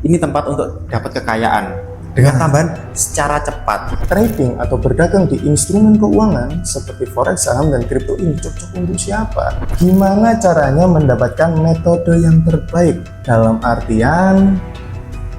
ini tempat untuk dapat kekayaan dengan tambahan secara cepat. Trading atau berdagang di instrumen keuangan seperti forex, saham, dan kripto ini cocok untuk siapa? Gimana caranya mendapatkan metode yang terbaik? Dalam artian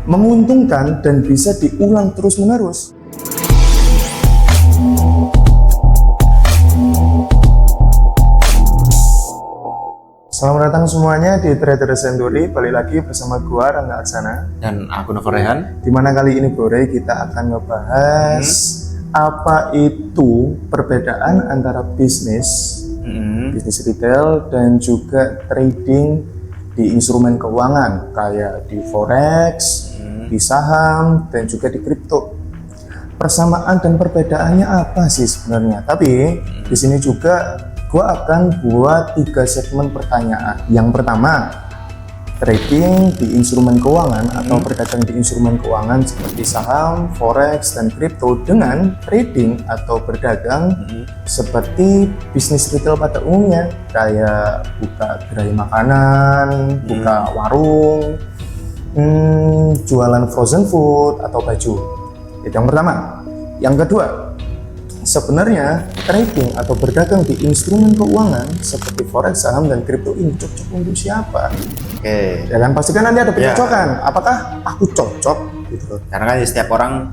menguntungkan dan bisa diulang terus-menerus. Selamat datang semuanya di Trader Century. Balik lagi bersama gua Rangga Aksana Dan aku Novel Rehan. Dimana kali ini Bro Ray, kita akan ngebahas apa itu perbedaan antara bisnis retail dan juga trading di instrumen keuangan kayak di forex, di saham, dan juga di kripto. Persamaan dan perbedaannya apa sih sebenarnya? Tapi di sini juga gue akan buat 3 segmen pertanyaan. Yang pertama, trading di instrumen keuangan atau berdagang di instrumen keuangan seperti saham, forex, dan kripto dengan trading atau berdagang seperti bisnis retail pada umumnya, kayak buka gerai makanan, buka warung, jualan frozen food atau baju. Itu yang pertama. Yang kedua, sebenarnya trading atau berdagang di instrumen keuangan seperti forex, saham, dan kripto ini cocok untuk siapa? Oke. Ya kan, pastikan nanti ada pencocokan. Apakah aku cocok gitu? Karena kan setiap orang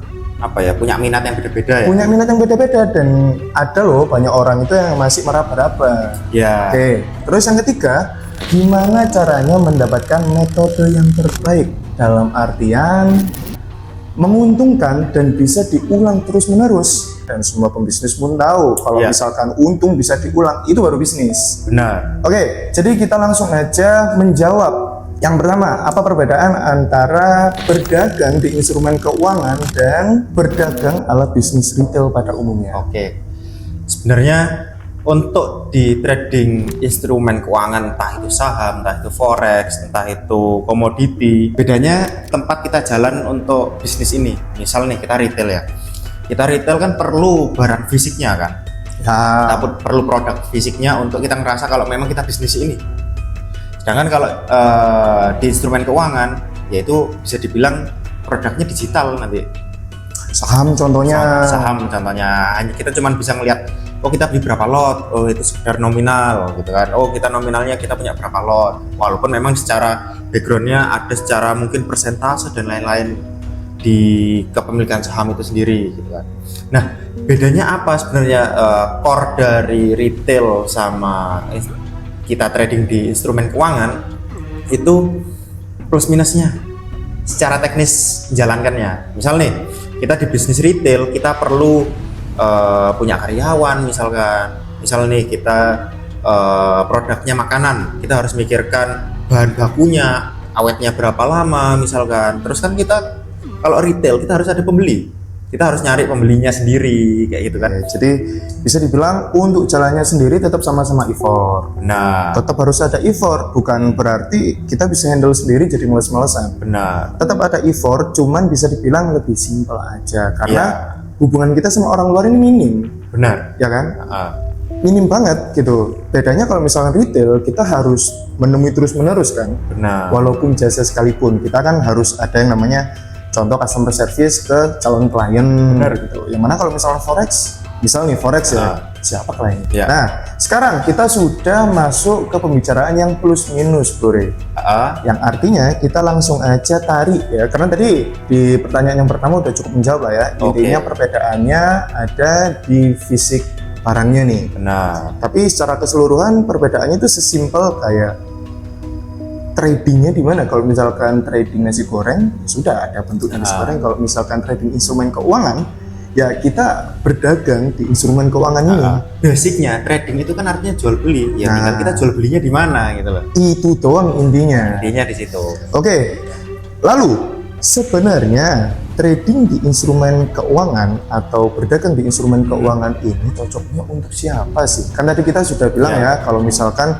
punya minat yang beda-beda ya. Punya minat yang beda-beda, dan ada loh banyak orang itu yang masih meraba-raba. Ya. Oke. Terus yang ketiga, gimana caranya mendapatkan metode yang terbaik? Dalam artian menguntungkan dan bisa diulang terus-menerus. Dan semua pembisnis pun tahu kalau misalkan untung bisa diulang, itu baru bisnis. Benar. Oke, jadi kita langsung aja menjawab. Yang pertama, apa perbedaan antara berdagang di instrumen keuangan dan berdagang ala bisnis retail pada umumnya? Oke. Sebenarnya untuk di trading instrumen keuangan, entah itu saham, entah itu forex, entah itu komoditi, bedanya tempat kita jalan untuk bisnis ini. Misal nih kita retail ya. Kita retail kan perlu barang fisiknya kan. Ya. Kita perlu produk fisiknya untuk kita ngerasa kalau memang kita bisnis ini. Sedangkan kalau di instrumen keuangan, yaitu bisa dibilang produknya digital nanti. Saham contohnya. Saham contohnya, hanya kita cuma bisa ngelihat, oh kita beli berapa lot, oh itu sekedar nominal gitu kan, oh kita nominalnya kita punya berapa lot, walaupun memang secara backgroundnya ada secara mungkin persentase dan lain-lain di kepemilikan saham itu sendiri gitu kan. Nah, bedanya apa sebenarnya core dari retail sama kita trading di instrumen keuangan itu plus minusnya secara teknis menjalankannya. Misal nih, kita di bisnis retail kita perlu punya karyawan misalkan. Misal nih kita produknya makanan, kita harus mikirkan bahan bakunya, awetnya berapa lama misalkan. Terus kan kita kalau retail kita harus ada pembeli, kita harus nyari pembelinya sendiri kayak gitu kan. Jadi bisa dibilang untuk jalannya sendiri tetap sama-sama effort. Benar. Tetap harus ada effort, bukan berarti kita bisa handle sendiri jadi males-malesan. Benar. Tetap ada effort, cuman bisa dibilang lebih simpel aja karena hubungan kita sama orang luar ini minim. Benar. Ya kan? Minim banget gitu. Bedanya kalau misalkan retail kita harus menemui terus-menerus kan. Benar. Walaupun jasa sekalipun, kita kan harus ada yang namanya contoh customer service ke calon klien. Benar. Gitu. Yang mana kalau misalnya forex, misal nih forex ya, siapa klien? Ya. Nah, sekarang kita sudah masuk ke pembicaraan yang plus minus, Bro Ray. Yang artinya kita langsung aja tarik ya, karena tadi di pertanyaan yang pertama udah cukup menjawab lah ya. Intinya perbedaannya ada di fisik barangnya nih. Benar. Tapi secara keseluruhan perbedaannya itu sesimpel kayak tradingnya di mana. Kalau misalkan trading nasi goreng, sudah ada bentuk nasi goreng. Kalau misalkan trading instrumen keuangan, ya kita berdagang di instrumen keuangan ini. Basicnya trading itu kan artinya jual beli. Ya tinggal kita jual belinya di mana gitu loh. Itu doang intinya. Intinya di situ. Oke. Lalu sebenarnya trading di instrumen keuangan atau berdagang di instrumen keuangan ini cocoknya untuk siapa sih? Kan tadi kita sudah bilang ya kalau misalkan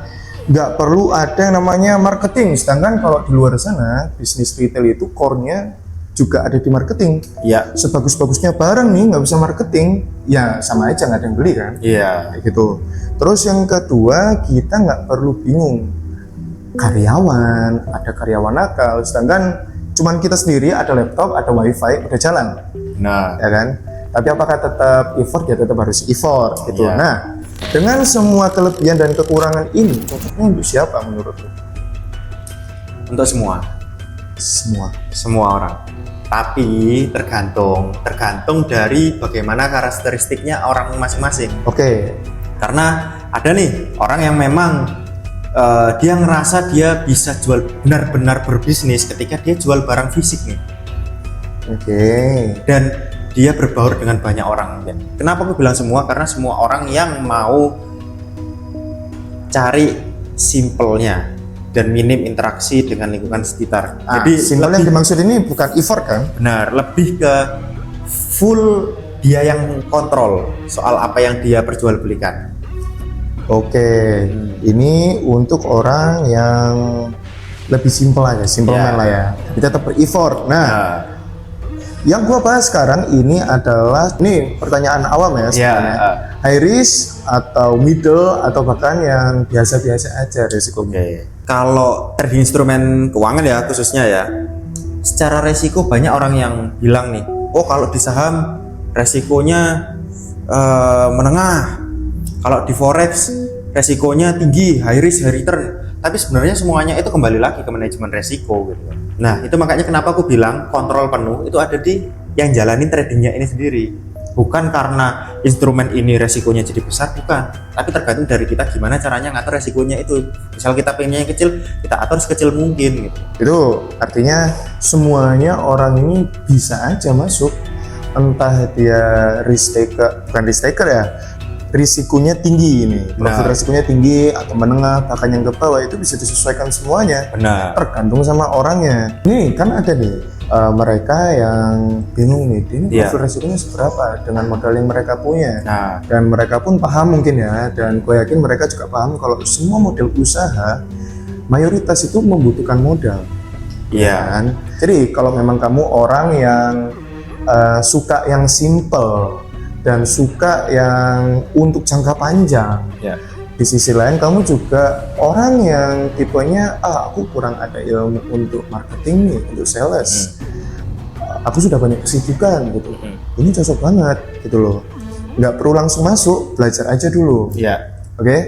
nggak perlu ada yang namanya marketing, sedangkan kalau di luar sana bisnis retail itu core-nya juga ada di marketing. Iya. Sebagus-bagusnya barang nih nggak bisa marketing, ya sama aja nggak ada yang beli kan. Iya. Kayak gitu. Terus yang kedua, kita nggak perlu bingung karyawan, ada karyawan nakal, sedangkan cuman kita sendiri, ada laptop, ada wifi, udah jalan, Nah, ya kan? Tapi apakah tetap effort? Ya tetap harus effort gitu. Iya. Nah, dengan semua kelebihan dan kekurangan ini, cocoknya untuk siapa menurut lu? untuk semua Semua. orang. Tapi tergantung dari bagaimana karakteristiknya orang masing-masing. Oke. Karena ada nih orang yang memang dia ngerasa dia bisa jual benar-benar berbisnis ketika dia jual barang fisik nih. Oke. Dan dia berbaur dengan banyak orang. Kenapa aku bilang semua? Karena semua orang yang mau cari simpelnya dan minim interaksi dengan lingkungan sekitar. Jadi simpel yang dimaksud ini bukan effort kan? Benar, lebih ke full dia yang kontrol soal apa yang dia perjualbelikan. Oke, ini untuk orang yang lebih simpel aja, simpleman lah ya. Kita tetap ber-effort. Nah, yang gua bahas sekarang ini adalah, ini pertanyaan awam ya sebenarnya. High risk atau middle atau bahkan yang biasa-biasa aja risikonya. Kalau trading instrumen keuangan ya khususnya ya, secara resiko banyak orang yang bilang nih, oh kalau di saham resikonya menengah, kalau di forex resikonya tinggi, high risk high return. Tapi sebenarnya semuanya itu kembali lagi ke manajemen resiko gitu. Nah itu makanya kenapa aku bilang kontrol penuh itu ada di yang jalanin tradingnya ini sendiri. Bukan karena instrumen ini resikonya jadi besar, bukan. Tapi tergantung dari kita gimana caranya ngatur resikonya itu. Misal kita pengennya yang kecil, kita atur sekecil mungkin gitu. Itu artinya semuanya orang ini bisa aja masuk. Entah dia risk taker, bukan risk taker ya, risikonya tinggi ini, profit risikonya tinggi atau menengah, bahkan yang ke bawah, itu bisa disesuaikan semuanya. Benar. Tergantung sama orangnya. Nih kan ada nih mereka yang bingung nih, ini profil resikonya seberapa dengan modal yang mereka punya. Nah, dan mereka pun paham mungkin ya, dan gue yakin mereka juga paham kalau semua model usaha mayoritas itu membutuhkan modal. iya. Kan? Jadi kalau memang kamu orang yang suka yang simple dan suka yang untuk jangka panjang, di sisi lain kamu juga orang yang tipenya aku kurang ada ilmu untuk marketing nih, untuk sales, aku sudah banyak kesibukan gitu, ini cocok banget gitu loh, nggak perlu langsung masuk, belajar aja dulu. Oke?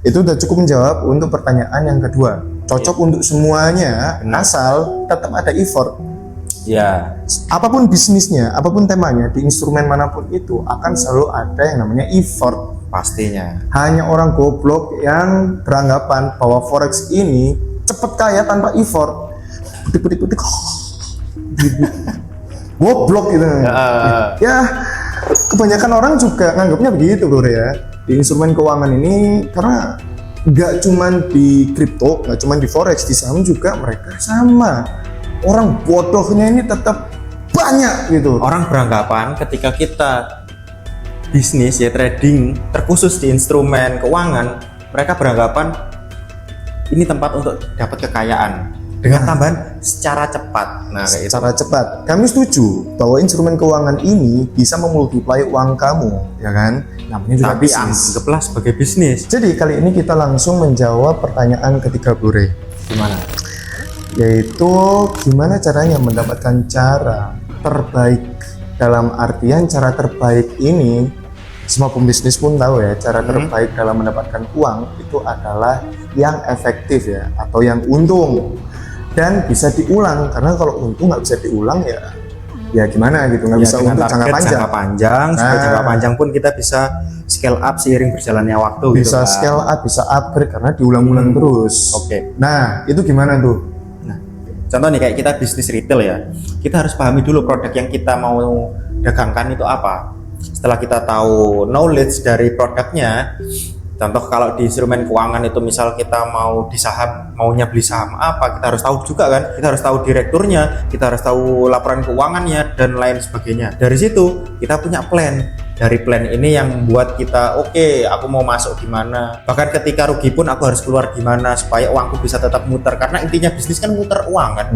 Itu udah cukup menjawab untuk pertanyaan yang kedua, cocok untuk semuanya. Asal tetap ada effort. Apapun bisnisnya, apapun temanya, di instrumen manapun itu akan selalu ada yang namanya effort. Pastinya. Hanya orang goblok yang beranggapan bahwa forex ini cepet kaya tanpa effort. Putik. Goblok gitu. Ya, kebanyakan orang juga nganggapnya begitu bro ya. Di instrumen keuangan ini, karena nggak cuman di kripto, nggak cuman di forex, di saham juga mereka sama. Orang bodohnya ini tetap banyak gitu. Orang beranggapan ketika kita bisnis ya trading terkhusus di instrumen keuangan, mereka beranggapan ini tempat untuk dapat kekayaan dengan tambahan secara cepat. Nah, secara cepat. Kami setuju bahwa instrumen keuangan ini bisa memultiply uang kamu, ya kan? Namanya juga tapi bisnis. anggaplah sebagai bisnis. Jadi kali ini kita langsung menjawab pertanyaan ketiga Bure. Gimana? Yaitu gimana caranya mendapatkan cara terbaik. Dalam artian cara terbaik ini, semua pembisnis pun tahu ya, cara terbaik dalam mendapatkan uang itu adalah yang efektif ya, atau yang untung dan bisa diulang. Karena kalau untung nggak bisa diulang ya gimana gitu, nggak bisa untuk jangka panjang. Supaya jangka panjang pun kita bisa scale up seiring berjalannya waktu. Bisa gitu, scale up, bisa upgrade karena diulang-ulang terus. Nah itu gimana tuh? Contoh nih kayak kita bisnis retail ya, kita harus pahami dulu produk yang kita mau dagangkan itu apa. Setelah kita tahu knowledge dari produknya, contoh kalau di instrumen keuangan itu misal kita mau di saham, maunya beli saham apa, kita harus tahu juga kan, kita harus tahu direkturnya, kita harus tahu laporan keuangannya dan lain sebagainya. Dari situ kita punya plan. Dari plan ini yang membuat kita oke, aku mau masuk di mana. Bahkan ketika rugi pun aku harus keluar di mana supaya uangku bisa tetap muter. Karena intinya bisnis kan muter uang kan.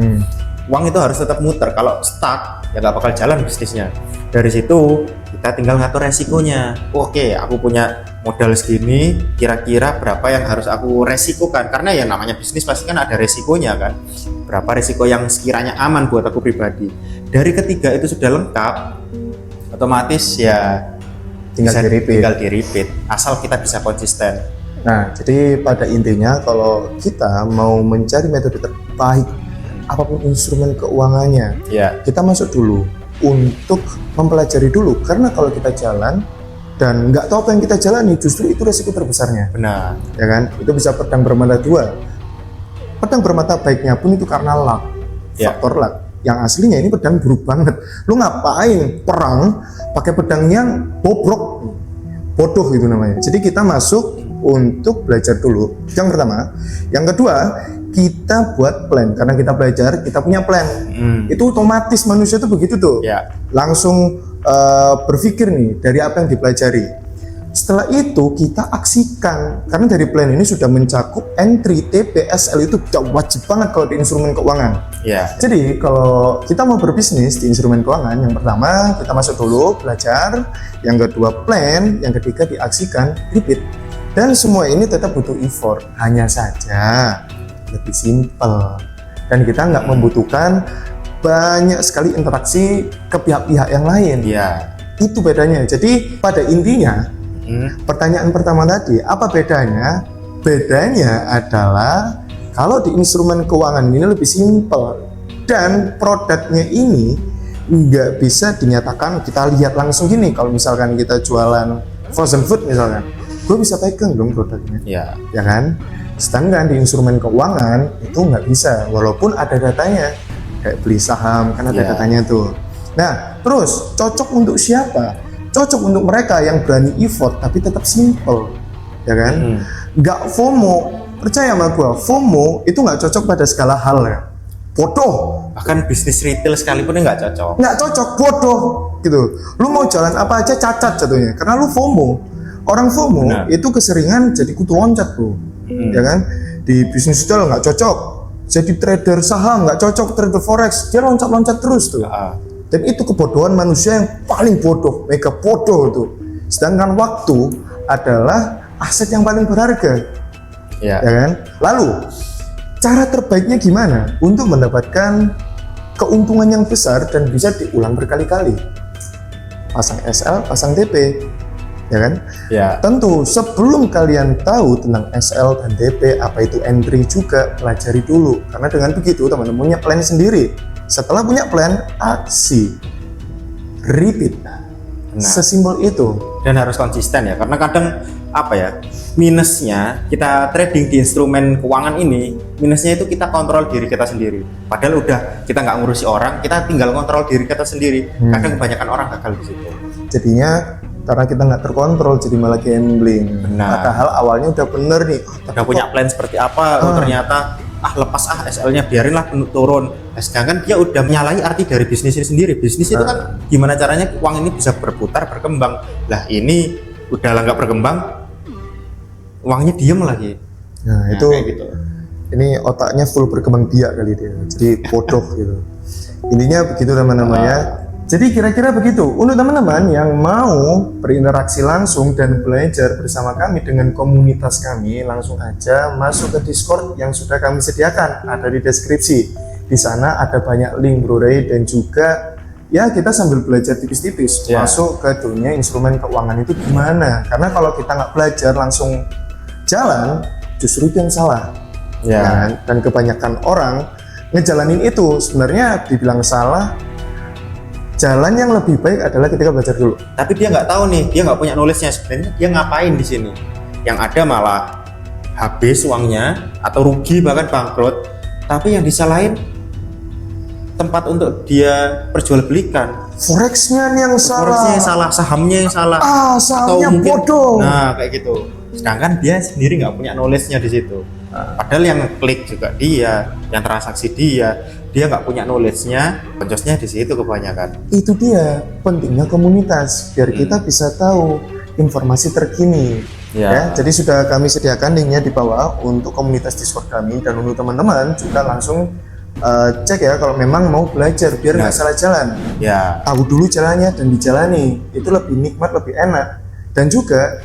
uang itu harus tetap muter. Kalau stuck ya nggak bakal jalan bisnisnya. Dari situ kita tinggal ngatur resikonya. Oke, aku punya modal segini, kira-kira berapa yang harus aku resikokan, karena yang namanya bisnis pasti kan ada resikonya kan. Berapa resiko yang sekiranya aman buat aku pribadi. Dari ketiga itu sudah lengkap, otomatis ya tinggal di repeat asal kita bisa konsisten. Nah, jadi pada intinya kalau kita mau mencari metode terbaik apapun instrumen keuangannya, Ya, kita masuk dulu untuk mempelajari dulu, karena kalau kita jalan dan nggak tahu apa yang kita jalani, justru itu resiko terbesarnya, benar. ya kan? Itu bisa pedang bermata dua. Pedang bermata baiknya pun itu karena luck, Ya. faktor luck. Yang aslinya ini pedang buruk banget. Lu ngapain perang pakai pedang yang bobrok? Bodoh itu namanya. Jadi kita masuk untuk belajar dulu. Yang pertama. Yang kedua, kita buat plan. Karena kita belajar, kita punya plan. Itu otomatis manusia itu begitu tuh. Ya. Langsung berpikir nih dari apa yang dipelajari. Setelah itu kita aksikan, karena dari plan ini sudah mencakup entry, TP, SL, itu udah wajib banget kalau di instrumen keuangan. Ya. Jadi kalau kita mau berbisnis di instrumen keuangan, yang pertama kita masuk dulu belajar, yang kedua plan, yang ketiga diaksikan, repeat. Dan semua ini tetap butuh effort, hanya saja lebih simple. Dan kita nggak membutuhkan banyak sekali interaksi ke pihak-pihak yang lain. Ya. Itu bedanya. Jadi pada intinya, pertanyaan pertama tadi, apa bedanya? Bedanya adalah kalau di instrumen keuangan ini lebih simpel dan produknya ini nggak bisa dinyatakan kita lihat langsung gini. Kalau misalkan kita jualan frozen food misalkan, gue bisa pegang dong produknya, Ya. ya kan? Sedangkan di instrumen keuangan itu nggak bisa, walaupun ada datanya, kayak beli saham kan ada Ya. datanya tuh. Nah, terus cocok untuk siapa? Cocok untuk mereka yang berani effort tapi tetap simple, ya kan? Nggak FOMO. Percaya sama gua, FOMO itu nggak cocok pada segala hal ya. Bodoh, Bahkan bisnis retail sekalipun nggak cocok. nggak cocok, bodoh gitu. Lu mau jalan apa aja cacat jatuhnya, karena lu FOMO. Orang FOMO Benar. itu keseringan jadi kutu loncat bro, ya kan? Di bisnis retail nggak cocok, jadi trader saham nggak cocok, trader forex dia loncat-loncat terus tuh. Ah. Dan itu kebodohan manusia yang paling bodoh, mega bodoh tuh. Sedangkan waktu adalah aset yang paling berharga, Ya. ya kan? Lalu cara terbaiknya gimana untuk mendapatkan keuntungan yang besar dan bisa diulang berkali-kali? Pasang SL, pasang TP, ya kan? Ya. Tentu sebelum kalian tahu tentang SL dan TP, apa itu entry juga pelajari dulu. Karena dengan begitu teman-teman punya plan sendiri. Setelah punya plan, aksi, repeat. Sesimpel itu. Dan harus konsisten ya, karena kadang apa ya, minusnya kita trading di instrumen keuangan ini, minusnya itu kita kontrol diri kita sendiri. Padahal udah kita nggak ngurusi orang, kita tinggal kontrol diri kita sendiri. Kadang kebanyakan orang gagal di situ. Jadinya karena kita nggak terkontrol, jadi malah gambling. Benar. Padahal awalnya udah bener nih. Udah punya plan seperti apa, ternyata lepas SL-nya biarinlah turun. Nah, sedangkan dia udah menyalahi arti dari bisnis ini sendiri. Bisnis itu kan gimana caranya uang ini bisa berputar, berkembang. Lah ini udah lah nggak berkembang, uangnya diem lagi. Nah, itu kayak gitu. ini otaknya full berkembang biak kali dia. Jadi bodoh gitu. Intinya begitu teman-teman ya. Jadi kira-kira begitu. Untuk teman-teman yang mau berinteraksi langsung dan belajar bersama kami dengan komunitas kami, langsung aja masuk ke Discord yang sudah kami sediakan, ada di deskripsi. Di sana ada banyak link Bro Ray, dan juga ya kita sambil belajar tipis-tipis masuk ke dunia instrumen keuangan itu gimana. Karena kalau kita nggak belajar langsung jalan, justru itu yang salah. Ya. Dan kebanyakan orang ngejalanin itu sebenarnya dibilang salah. Jalan yang lebih baik adalah ketika belajar dulu. Tapi dia nggak tahu nih, dia nggak punya knowledge-nya sebenarnya dia ngapain di sini. Yang ada malah habis uangnya atau rugi bahkan bangkrut. Tapi yang disalahin tempat untuk dia perjualbelikan. Forex-nya yang salah. Forex-nya yang salah, sahamnya yang salah. Sahamnya mungkin- bodoh. Nah, kayak gitu. Sedangkan dia sendiri nggak punya knowledge-nya di situ. Padahal yang klik juga dia, yang transaksi dia nggak punya knowledge-nya, boncosnya di situ kebanyakan. Itu dia pentingnya komunitas, biar kita bisa tahu informasi terkini. Ya, jadi sudah kami sediakan linknya di bawah untuk komunitas Discord kami, dan untuk teman-teman juga langsung cek ya kalau memang mau belajar biar nggak salah jalan. Ya. Tahu dulu jalannya dan dijalani, itu lebih nikmat, lebih enak. Dan juga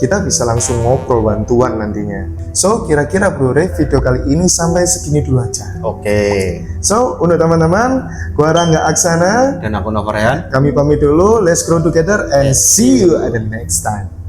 kita bisa langsung ngobrol bantuan nantinya. So kira-kira Bro Ray, video kali ini sampai segini dulu aja. Oke. So untuk teman-teman, gua Rangga Aksana, Dan aku Novarean. kami pamit dulu. Let's grow together and see you at the next time.